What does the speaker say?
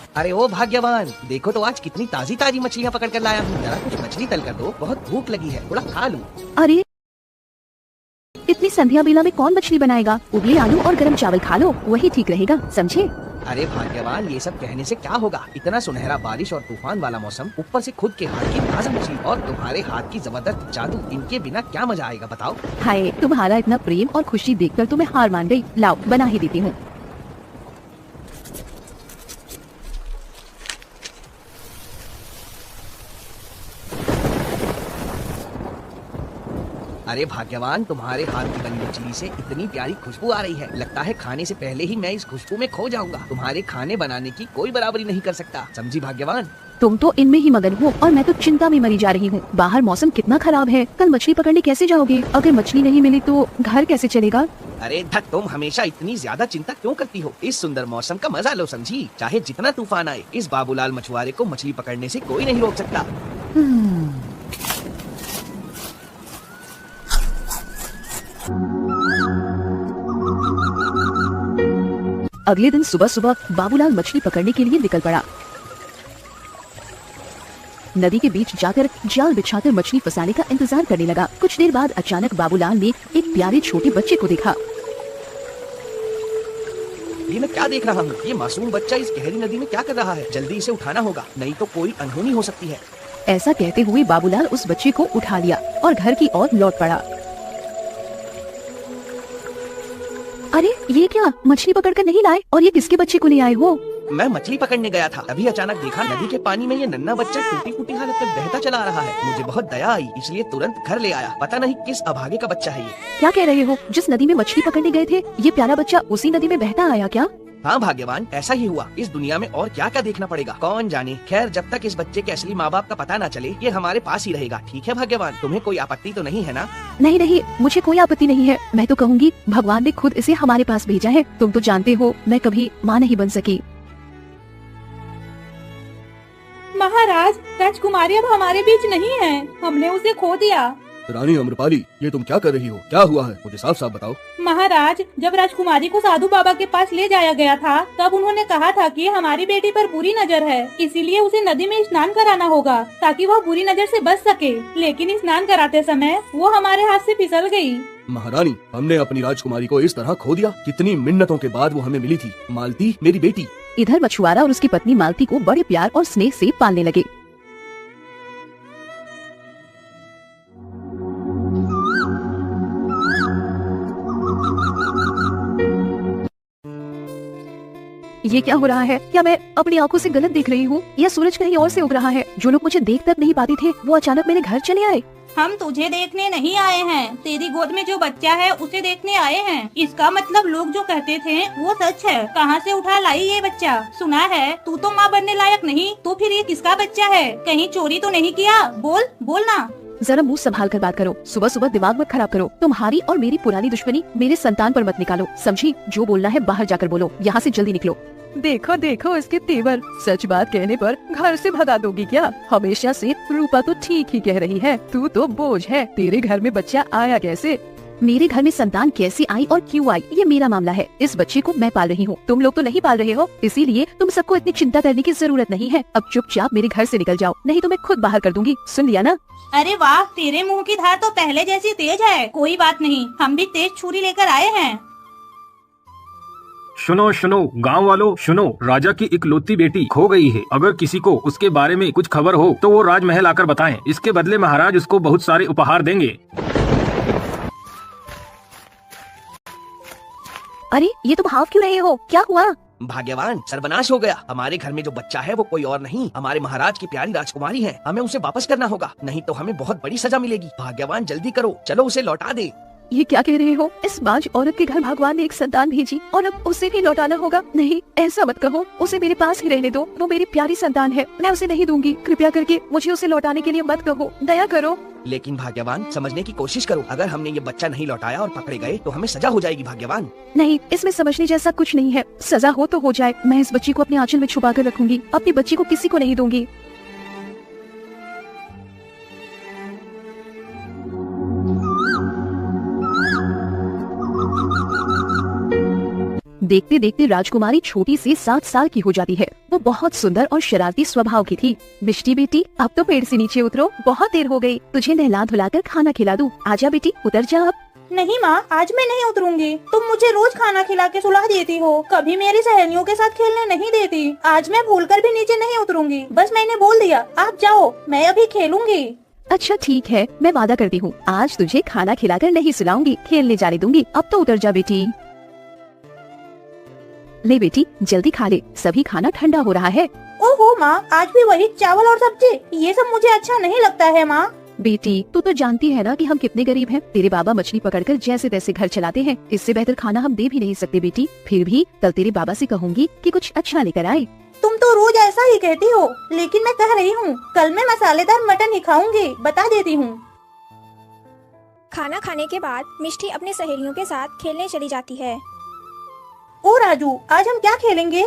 अरे ओ भाग्यवान, देखो तो आज कितनी ताजी ताजी मछलियाँ पकड़ कर लाया हूँ। जरा कुछ मछली तल कर दो, बहुत भूख लगी है, थोड़ा खा लूँ। अरे इतनी संध्या बेला में कौन मछली बनाएगा? उबले आलू और गरम चावल खा लो, वही ठीक रहेगा, समझे? अरे भाग्यवान, ये सब कहने से क्या होगा? इतना सुनहरा बारिश और तूफान वाला मौसम, ऊपर से खुद के हाथ की ताजा मछली और तुम्हारे हाथ की जबरदस्त जादू, इनके बिना क्या मजा आएगा बताओ? हाय, तुम्हारा इतना प्रेम और खुशी देखकर तो मैं हार मान गई। लाओ बना ही देती हूँ। अरे भाग्यवान, तुम्हारे हाथ की बनी मछली से इतनी प्यारी खुशबू आ रही है, लगता है खाने से पहले ही मैं इस खुशबू में खो जाऊंगा। तुम्हारे खाने बनाने की कोई बराबरी नहीं कर सकता, समझी भाग्यवान? तुम तो इनमें ही मगन हो और मैं तो चिंता में मरी जा रही हूँ। बाहर मौसम कितना खराब है, कल मछली पकड़ने कैसे जाओगे? अगर मछली नहीं मिली तो घर कैसे चलेगा? अरे धत, तुम हमेशा इतनी ज्यादा चिंता क्यों करती हो? इस सुंदर मौसम का मजा लो, समझी? चाहे जितना तूफान आए, इस बाबूलाल मछुआरे को मछली पकड़ने से कोई नहीं रोक सकता। अगले दिन सुबह सुबह बाबूलाल मछली पकड़ने के लिए निकल पड़ा। नदी के बीच जाकर जाल बिछाकर मछली फंसाने का इंतजार करने लगा। कुछ देर बाद अचानक बाबूलाल ने एक प्यारे छोटे बच्चे को देखा। ये मैं क्या देख रहा हूँ? ये मासूम बच्चा इस गहरी नदी में क्या कर रहा है? जल्दी इसे उठाना होगा, नहीं तो कोई अनहोनी हो सकती है। ऐसा कहते हुए बाबूलाल उस बच्चे को उठा लिया और घर की ओर लौट पड़ा। अरे ये क्या, मछली पकड़कर नहीं लाए? और ये किसके बच्चे को ले आए हो? मैं मछली पकड़ने गया था, तभी अचानक देखा नदी के पानी में ये नन्हा बच्चा टूटी फूटी हालत में बहता चला आ रहा है। मुझे बहुत दया आई, इसलिए तुरंत घर ले आया। पता नहीं किस अभागे का बच्चा है ये। क्या कह रहे हो? जिस नदी में मछली पकड़ने गए थे, ये प्यारा बच्चा उसी नदी में बहता आया क्या? हाँ भाग्यवान, ऐसा ही हुआ। इस दुनिया में और क्या क्या देखना पड़ेगा, कौन जाने। खैर, जब तक इस बच्चे के असली माँ बाप का पता न चले, ये हमारे पास ही रहेगा। ठीक है भाग्यवान, तुम्हें कोई आपत्ति तो नहीं है ना? नहीं नहीं, मुझे कोई आपत्ति नहीं है। मैं तो कहूँगी भगवान ने खुद इसे हमारे पास भेजा है। तुम तो जानते हो मैं कभी माँ नहीं बन सकी। महाराज, राजकुमारी अब हमारे बीच नहीं है, हमने उसे खो दिया। रानी अम्रपाली, ये तुम क्या कर रही हो? क्या हुआ है? मुझे साफ साफ बताओ। महाराज, जब राजकुमारी को साधु बाबा के पास ले जाया गया था, तब उन्होंने कहा था कि हमारी बेटी पर बुरी नजर है, इसीलिए उसे नदी में स्नान कराना होगा ताकि वह बुरी नजर से बच सके। लेकिन स्नान कराते समय वो हमारे हाथ से फिसल गई। महारानी, हमने अपनी राजकुमारी को इस तरह खो दिया? कितनी मिन्नतों के बाद वो हमें मिली थी। मालती मेरी बेटी। इधर मछुआरा और उसकी पत्नी मालती को बड़े प्यार और स्नेह से पालने लगे। ये क्या हो रहा है? क्या मैं अपनी आंखों से गलत देख रही हूँ या सूरज कहीं और से उग रहा है? जो लोग मुझे देख तक नहीं पाते थे, वो अचानक मेरे घर चले आए। हम तुझे देखने नहीं आए हैं, तेरी गोद में जो बच्चा है उसे देखने आए हैं। इसका मतलब लोग जो कहते थे वो सच है। कहाँ से उठा लाई ये बच्चा? सुना है तू तो माँ बनने लायक नहीं, तो फिर ये किसका बच्चा है? कहीं चोरी तो नहीं किया? बोल बोलना। जरा मुंह संभाल कर बात करो। सुबह सुबह दिमाग मत खराब करो। तुम्हारी और मेरी पुरानी दुश्मनी मेरे संतान पर मत निकालो, समझी? जो बोलना है बाहर जाकर बोलो, यहाँ से जल्दी निकलो। देखो देखो इसके तेवर, सच बात कहने पर घर से भगा दोगी क्या? हमेशा से रूपा तो ठीक ही कह रही है, तू तो बोझ है। तेरे घर में बच्चा आया कैसे? मेरे घर में संतान कैसे आई और क्यों आई, ये मेरा मामला है। इस बच्चे को मैं पाल रही हूँ, तुम लोग तो नहीं पाल रहे हो, इसीलिए तुम सबको इतनी चिंता करने की जरूरत नहीं है। अब चुपचाप मेरे घर से निकल जाओ, नहीं तो मैं खुद बाहर कर दूंगी। सुन लिया ना? अरे वाह, तेरे मुंह की धार तो पहले जैसी तेज है। कोई बात नहीं, हम भी तेज छुरी लेकर आए हैं। सुनो सुनो गांव वालों, सुनो, राजा की इकलौती बेटी खो गई है। अगर किसी को उसके बारे में कुछ खबर हो तो वो राजमहल आकर बताएं। इसके बदले महाराज उसको बहुत सारे उपहार देंगे। अरे ये तुम हाफ क्यों रहे हो? क्या हुआ? भाग्यवान, सर्वनाश हो गया। हमारे घर में जो बच्चा है वो कोई और नहीं, हमारे महाराज की प्यारी राजकुमारी है। हमें उसे वापस करना होगा, नहीं तो हमें बहुत बड़ी सजा मिलेगी। भाग्यवान जल्दी करो, चलो उसे लौटा दे। ये क्या कह रहे हो? इस बाज औरत के घर भगवान ने एक संतान भेजी और अब उसे भी लौटाना होगा? नहीं, ऐसा मत कहो। उसे मेरे पास ही रहने दो, वो मेरी प्यारी संतान है, मैं उसे नहीं दूंगी। कृपया करके मुझे उसे लौटाने के लिए मत कहो, दया करो। लेकिन भाग्यवान, समझने की कोशिश करो। अगर हमने ये बच्चा नहीं लौटाया और पकड़े गए तो हमें सजा हो जाएगी। भाग्यवान नहीं, इसमें समझने जैसा कुछ नहीं है। सजा हो तो हो जाए, मैं इस बच्ची को अपने आंचल में छुपा कर रखूंगी, अपनी बच्ची को किसी को नहीं दूंगी। देखते देखते राजकुमारी छोटी सी 7 साल की हो जाती है। वो बहुत सुंदर और शरारती स्वभाव की थी। मिष्टी बेटी, अब तो पेड़ से नीचे उतरो, बहुत देर हो गई। तुझे नहला धुलाकर खाना खिला दूं। आजा बेटी, उतर जा अब। नहीं माँ, आज मैं नहीं उतरूंगी। तुम मुझे रोज खाना खिला के सुला देती हो, कभी मेरी सहेलियों के साथ खेलने नहीं देती। आज मैं भूलकर भी नीचे नहीं उतरूंगी। बस मैंने बोल दिया, आप जाओ, मैं अभी खेलूंगी। अच्छा ठीक है, मैं वादा करती हूँ, आज तुझे खाना खिलाकर नहीं सुलाऊंगी, खेलने जाने दूंगी। अब तो उतर जा बेटी। ले बेटी, जल्दी खा ले, सभी खाना ठंडा हो रहा है। ओहो माँ, आज भी वही चावल और सब्जी, ये सब मुझे अच्छा नहीं लगता है माँ। बेटी, तू तो जानती है ना कि हम कितने गरीब हैं। तेरे बाबा मछली पकड़कर जैसे तैसे घर चलाते हैं, इससे बेहतर खाना हम दे भी नहीं सकते बेटी। फिर भी कल तेरे बाबा से कहूँगी कि कुछ अच्छा लेकर आए। तुम तो रोज ऐसा ही कहती हो, लेकिन मैं कह रही हूँ, कल मैं मसालेदार मटन ही खाऊंगी, बता देती हूँ। खाना खाने के बाद मिष्टी अपनी सहेलियों के साथ खेलने चली जाती है। ओ राजू, आज हम क्या खेलेंगे?